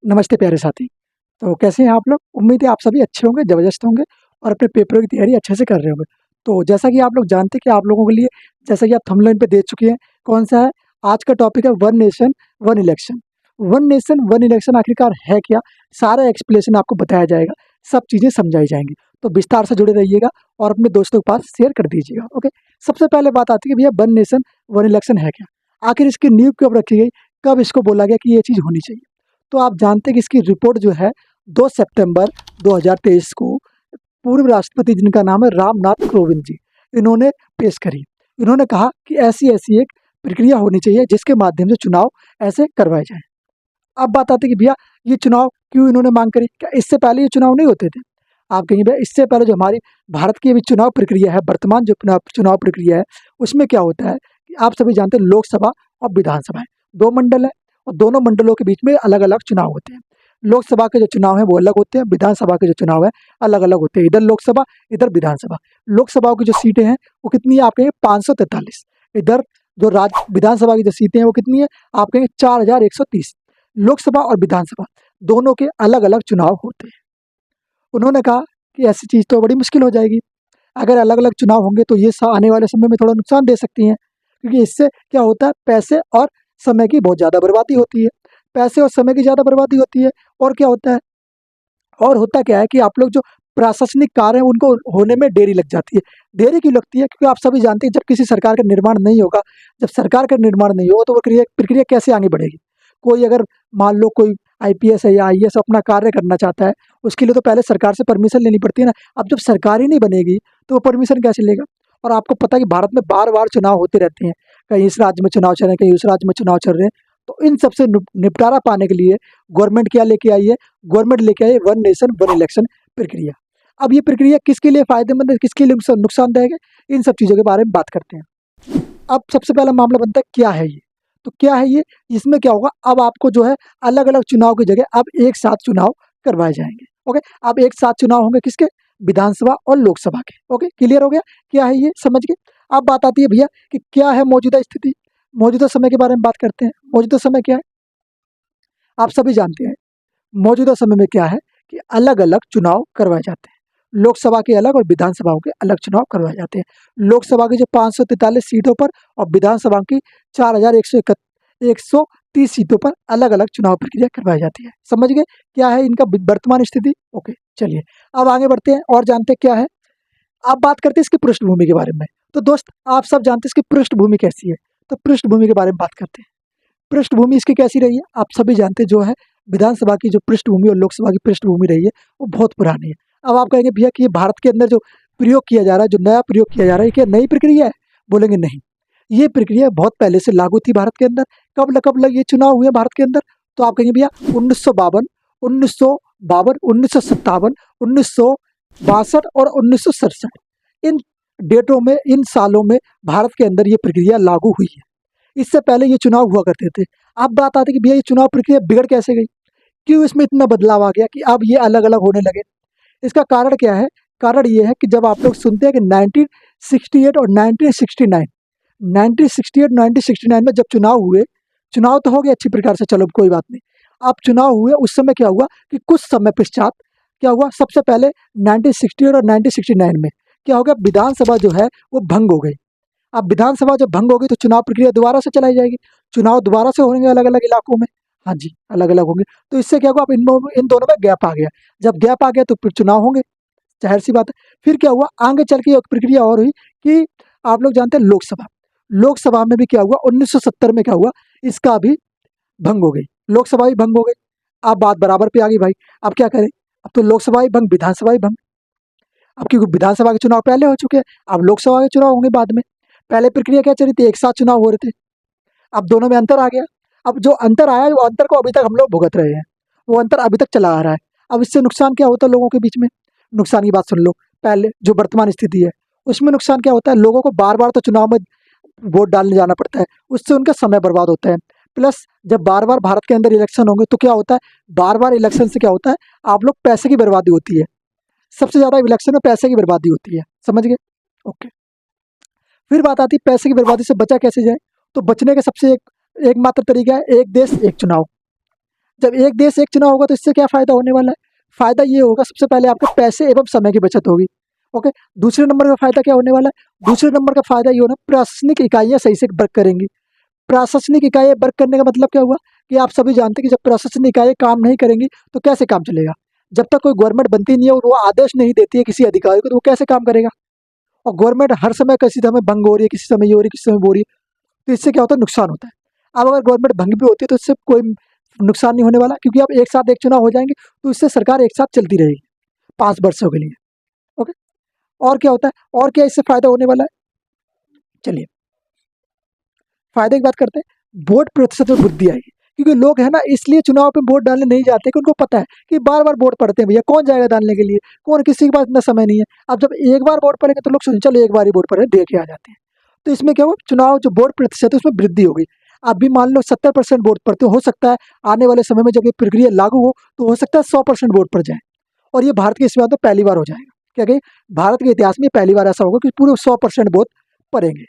नमस्ते प्यारे साथी। तो कैसे हैं आप लोग? उम्मीद है आप सभी अच्छे होंगे, ज़बरदस्त होंगे और अपने पेपरों की तैयारी अच्छे से कर रहे होंगे। तो जैसा कि आप लोग जानते हैं कि आप लोगों के लिए जैसा कि आप थंबनेल पे देख चुके हैं, कौन-सा है? आज का टॉपिक है one nation one election. One nation one election आखिरकार है क्या? सारा एक्सप्लेनेशन आपको बताया जाएगा, सब चीज़ें समझाई जाएँगी। तो विस्तार से जुड़े रहिएगा और अपने दोस्तों के पास शेयर कर दीजिएगा, ओके? सबसे पहले बात आती है कि भैया वन नेशन वन इलेक्शन है क्या? आखिर इसकी नींव कब रखी गई? कब इसको बोला गया कि ये चीज़ होनी चाहिए? तो आप जानते हैं कि इसकी रिपोर्ट जो है 2 सितंबर 2023 को पूर्व राष्ट्रपति जिनका नाम है रामनाथ कोविंद जी, इन्होंने पेश करी। इन्होंने कहा कि ऐसी-ऐसी एक प्रक्रिया होनी चाहिए जिसके माध्यम से चुनाव ऐसे करवाए जाएँ। अब बात आती है कि भैया ये चुनाव क्यों इन्होंने माँग करी? क्या इससे पहले ये चुनाव नहीं होते थे? आप कहेंगे भैया इससे पहले जो हमारी भारत की अभी चुनाव प्रक्रिया है, वर्तमान जो चुनाव प्रक्रिया है, उसमें क्या होता है कि आप सभी जानते हैं लोकसभा और विधानसभा है। 2 मंडल हैं और दोनों मंडलों के बीच में अलग-अलग चुनाव होते हैं। लोकसभा के जो चुनाव हैं वो अलग होते हैं, विधानसभा के जो चुनाव हैं अलग-अलग होते हैं। इधर लोकसभा, इधर विधानसभा। लोकसभा की जो सीटें हैं वो कितनी है आप कहेंगे 543। इधर जो विधानसभा की जो सीटें हैं वो कितनी है आप कहेंगे 4130। लोकसभा और विधानसभा दोनों के अलग-अलग चुनाव होते हैं। उन्होंने कहा कि ऐसी चीज़ तो बड़ी मुश्किल हो जाएगी। अगर अलग-अलग चुनाव होंगे तो ये आने वाले समय में थोड़ा नुकसान दे सकती हैं, क्योंकि इससे क्या होता है पैसे और समय की बहुत ज़्यादा बर्बादी होती है। पैसे और समय की ज़्यादा बर्बादी होती है और क्या होता है और होता क्या है कि आप लोग जो प्रशासनिक कार्य हैं उनको होने में देरी लग जाती है। देरी क्यों लगती है? क्योंकि आप सभी जानते हैं जब किसी सरकार का निर्माण नहीं होगा, जब सरकार का निर्माण नहीं होगा तो वो क्रिया प्रक्रिया कैसे आगे बढ़ेगी? कोई अगर मान लो कोई आईपीएस है या आईएएस अपना कार्य करना चाहता है, उसके लिए तो पहले सरकार से परमिशन लेनी पड़ती है ना। अब जब सरकार ही नहीं बनेगी तो वो परमिशन कैसे लेगा? और आपको पता है कि भारत में बार-बार चुनाव होते रहते हैं। कहीं इस राज्य में चुनाव चल रहे हैं, कहीं उस राज्य में चुनाव चल रहे हैं। तो इन सब से निपटारा पाने के लिए गवर्नमेंट क्या लेके आई है? गवर्नमेंट लेके आई है वन नेशन वन इलेक्शन प्रक्रिया। अब ये प्रक्रिया किसके लिए फ़ायदेमंद है, किसके लिए नुकसानदायक है? इन सब चीज़ों के बारे में बात करते हैं। अब सबसे पहला मामला बनता है क्या है ये? तो क्या है ये? इसमें क्या होगा अब आपको जो है अलग-अलग चुनाव की जगह अब एक साथ चुनाव करवाए जाएँगे। ओके? अब एक साथ चुनाव होंगे किसके? विधानसभा और लोकसभा के। ओके? क्लियर हो गया? क्या है ये? समझ गए? अब बात आती है भैया कि क्या है मौजूदा स्थिति? मौजूदा समय के बारे में बात करते हैं। मौजूदा समय क्या है? आप सभी जानते हैं। मौजूदा समय में क्या है कि अलग-अलग चुनाव करवाए जाते हैं। लोकसभा के अलग और विधानसभाओं के अलग चुनाव करवाए जाते हैं। लोकसभा की जो 543 सीटों पर और विधानसभा की 4130 सीटों पर अलग-अलग चुनाव प्रक्रिया करवाई जाती है। समझ गए? क्या है इनका वर्तमान स्थिति? ओके, चलिए अब आगे बढ़ते हैं और जानते हैं क्या है। अब बात करते हैं इसकी पृष्ठभूमि के बारे में। तो दोस्त आप सब जानते हैं इसकी पृष्ठभूमि कैसी है? तो पृष्ठभूमि के बारे में बात करते हैं। पृष्ठभूमि इसकी कैसी रही है? आप सभी जानते हैं जो है विधानसभा की जो पृष्ठभूमि और लोकसभा की पृष्ठभूमि रही है, वो बहुत पुरानी है। अब आप कहेंगे भैया कि ये भारत के अंदर जो प्रयोग किया जा रहा है, जो नया प्रयोग किया जा रहा है, ये क्या नई प्रक्रिया है? बोलेंगे नहीं। ये प्रक्रिया बहुत पहले से लागू थी भारत के अंदर। कब लग ये चुनाव हुए भारत के अंदर? तो आप कहेंगे भैया 1952, 1952, 1957, 1962 और 1967 इन डेटों में, इन सालों में भारत के अंदर ये प्रक्रिया लागू हुई है। इससे पहले ये चुनाव हुआ करते थे। अब बात आती है कि भैया ये चुनाव प्रक्रिया बिगड़ कैसे गई? क्यों इसमें इतना बदलाव आ गया कि अब ये अलग-अलग होने लगे? इसका कारण क्या है? कारण ये है कि जब आप लोग सुनते हैं कि 1968 और 1969 1968 1969 में जब चुनाव हुए, चुनाव तो हो गए अच्छी प्रकार से चलो कोई बात नहीं। अब चुनाव हुए उस समय क्या हुआ कि कुछ समय पश्चात क्या हुआ सबसे पहले 1968 और 1969 में क्या हो गया विधानसभा जो है वो भंग हो गई। अब विधानसभा जब भंग होगी तो चुनाव प्रक्रिया दोबारा से चलाई जाएगी। चुनाव दोबारा से होंगे अलग-अलग इलाकों में। हाँ जी, अलग-अलग होंगे। तो इससे क्या होगा अब इन दोनों में गैप आ गया। जब गैप आ गया तो फिर चुनाव होंगे, ज़ाहिर-सी बात है। फिर क्या हुआ आगे चल के एक प्रक्रिया और हुई कि आप लोग जानते हैं लोकसभा। लोकसभा में भी क्या हुआ 1970 में क्या हुआ इसका भी भंग हो गई। लोकसभा भी भंग हो गई। अब बात बराबर पे आ गई भाई। अब क्या करें? अब तो लोकसभा भी भंग, विधानसभा भी भंग। अब क्योंकि विधानसभा के चुनाव पहले हो चुके हैं, अब लोकसभा के चुनाव होंगे बाद में। पहले प्रक्रिया क्या चल रही थी? एक साथ चुनाव हो रहे थे। अब दोनों में अंतर आ गया। अब जो अंतर आया है, वो अंतर को अभी तक हम लोग भुगत रहे हैं। वो अंतर अभी तक चला आ रहा है। अब इससे नुकसान क्या होता है लोगों के बीच में? नुकसान की बात सुन लो। पहले जो वर्तमान स्थिति है, उसमें नुकसान क्या होता है? लोगों को बार-बार तो चुनाव में वोट डालने जाना पड़ता है। उससे उनका समय बर्बाद होता है। प्लस जब बार-बार भारत के अंदर इलेक्शन होंगे तो क्या होता है? बार-बार इलेक्शन से क्या होता है? आप लोग पैसे की बर्बादी होती है। सबसे ज़्यादा इलेक्शन में पैसे की बर्बादी होती है। समझ गए? ओके। फिर बात आती है पैसे की बर्बादी से बचा कैसे जाए? तो बचने का सबसे एकमात्र तरीका है एक देश एक चुनाव। जब एक देश एक चुनाव होगा तो इससे क्या फ़ायदा होने वाला है? फ़ायदा ये होगा, सबसे पहले आपके पैसे एवं समय की बचत होगी। ओके, दूसरे नंबर का फ़ायदा क्या होने वाला है? दूसरे नंबर का फ़ायदा ये होना, प्रशासनिक इकाइयाँ सही से वर्क करेंगी। प्रशासनिक इकाइयाँ वर्क करने का मतलब क्या हुआ कि आप सभी जानते हैं कि जब प्रशासनिक इकाइयाँ काम नहीं करेंगी तो कैसे काम चलेगा? जब तक कोई गवर्नमेंट बनती नहीं है और वो आदेश नहीं देती है किसी अधिकारी को, तो वो कैसे काम करेगा? और गवर्नमेंट हर समय किसी समय भंग हो रही है, किसी समय ये हो रही है, किसी समय वो हो रही है, तो इससे क्या होता है? नुकसान होता है। अब अगर गवर्नमेंट भंग भी होती है तो इससे कोई नुकसान नहीं होने वाला, क्योंकि अब एक साथ एक चुनाव हो जाएंगे तो इससे सरकार एक साथ चलती रहेगी 5 वर्षों के लिए। ओके, और क्या होता है, और क्या इससे फायदा होने वाला है? चलिए फायदे की बात करते हैं। वोट प्रतिशत में वृद्धि आएगी, क्योंकि लोग है ना इसलिए चुनाव पे वोट डालने नहीं जाते कि उनको पता है कि बार बार वोट पड़ते हैं, भैया कौन जाएगा डालने के लिए, कौन, किसी के पास इतना समय नहीं है। अब जब एक बार वोट पड़ेगा तो लोग सोचें चलो एक बार ही वोट पड़े, दे के आ जाते हैं। तो इसमें क्या हुआ, चुनाव जो वोट प्रतिशत है उसमें वृद्धि हो गई। अभी मान लो 70% वोट पड़ते हो सकता है आने वाले समय में जब ये प्रक्रिया लागू हो तो हो सकता है 100% वोट पड़ जाए। और ये भारत के इतिहास में पहली बार हो जाएगा। क्या कहें, भारत के इतिहास में पहली बार ऐसा होगा कि पूरे 100% वोट पड़ेंगे।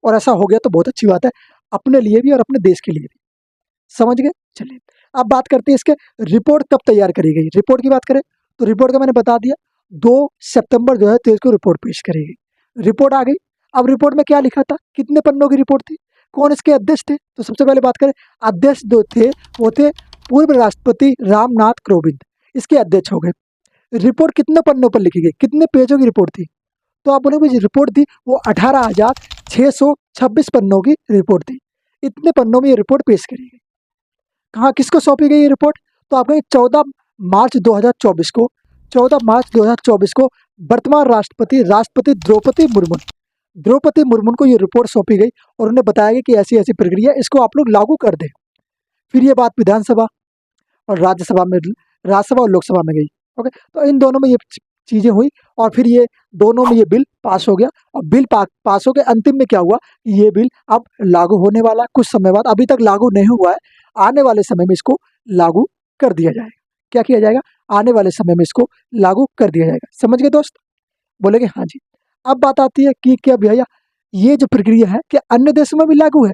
और ऐसा हो गया तो बहुत अच्छी बात है, अपने लिए भी और अपने देश के लिए भी। समझ गए? चलिए अब बात करते हैं इसके रिपोर्ट कब तैयार करी गई। रिपोर्ट की बात करें तो रिपोर्ट का मैंने बता दिया 2 सितंबर 2023 को रिपोर्ट पेश करी गई। रिपोर्ट आ गई। अब रिपोर्ट में क्या लिखा था, कितने पन्नों की रिपोर्ट थी, कौन इसके अध्यक्ष थे? तो सबसे पहले बात करें, अध्यक्ष जो थे वो थे पूर्व राष्ट्रपति रामनाथ कोविंद, इसके अध्यक्ष हो गए। रिपोर्ट कितने पन्नों पर लिखी गई, कितने पेजों की रिपोर्ट थी? तो आप बोलोगे जो रिपोर्ट थी वो 18,626 पन्नों की रिपोर्ट थी। इतने पन्नों में ये रिपोर्ट पेश करी गई। कहाँ, किसको सौंपी गई ये रिपोर्ट? तो आप कहेंगे 14 मार्च 2024 को, 14 मार्च 2024 को वर्तमान राष्ट्रपति द्रौपदी मुर्मू को ये रिपोर्ट सौंपी गई और उन्हें बताया गया कि ऐसी ऐसी प्रक्रिया, इसको आप लोग लागू कर दें। फिर ये बात विधानसभा और राज्यसभा में, राज्यसभा और लोकसभा में गई। ओके, तो इन दोनों में ये चीज़ें हुई और फिर ये दोनों में ये बिल पास हो गया। और बिल पास हो के अंतिम में क्या हुआ कि ये बिल अब लागू होने वाला है कुछ समय बाद, अभी तक लागू नहीं हुआ है, आने वाले समय में इसको लागू कर दिया जाएगा। क्या किया जाएगा? आने वाले समय में इसको लागू कर दिया जाएगा। समझ गए दोस्त? बोलेंगे हाँ जी। अब बात आती है कि क्या भैया ये जो प्रक्रिया है क्या अन्य देशों में भी लागू है?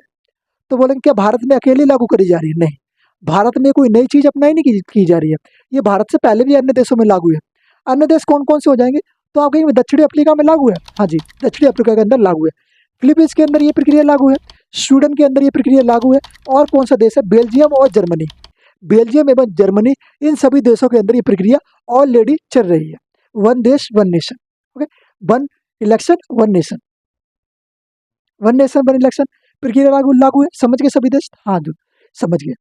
तो बोलेंगे क्या भारत में अकेले लागू करी जा रही है? नहीं, भारत में कोई नई चीज़ अपनाई नहीं की जा रही है। ये भारत से पहले भी अन्य देशों में लागू है। अन्य देश कौन-कौन से हो जाएँगे? तो आप कहेंगे दक्षिणी अफ्रीका में लागू है। हाँ जी, दक्षिणी अफ्रीका के अंदर लागू है। फिलीपींस के अंदर ये प्रक्रिया लागू है। स्वीडन के अंदर ये प्रक्रिया लागू है। और कौन सा देश है? बेल्जियम और जर्मनी। बेल्जियम एवं जर्मनी, इन सभी देशों के अंदर ये प्रक्रिया ऑलरेडी चल रही है। वन देश one nation. Okay, one election one nation, one nation one election प्रक्रिया लागू है। समझ गए सभी देश? हाँ जी, समझ गए।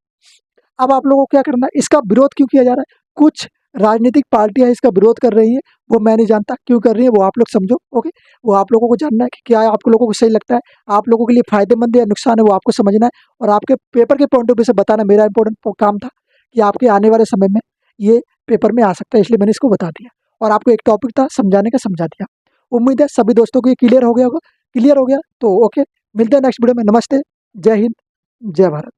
अब आप लोगों को क्या करना है, इसका विरोध क्यों किया जा रहा है? कुछ राजनीतिक पार्टियां इसका विरोध कर रही हैं, वो मैं नहीं जानता क्यों कर रही है, वो आप लोग समझो। ओके, वो आप लोगों को जानना है कि क्या आप लोगों को सही लगता है, आप लोगों के लिए फायदेमंद है या नुकसान है, वो आपको समझना है। और आपके पेपर के पॉइंट ऑफ व्यू से बताना मेरा इंपॉर्टेंट काम था कि आपके आने वाले समय में ये पेपर में आ सकता है, इसलिए मैंने इसको बता दिया। और आपको एक टॉपिक था समझाने का, समझा दिया। उम्मीद है सभी दोस्तों को ये क्लियर हो गया होगा। क्लियर हो गया तो ओके, मिलते हैं नेक्स्ट वीडियो में। नमस्ते, जय हिंद, जय भारत।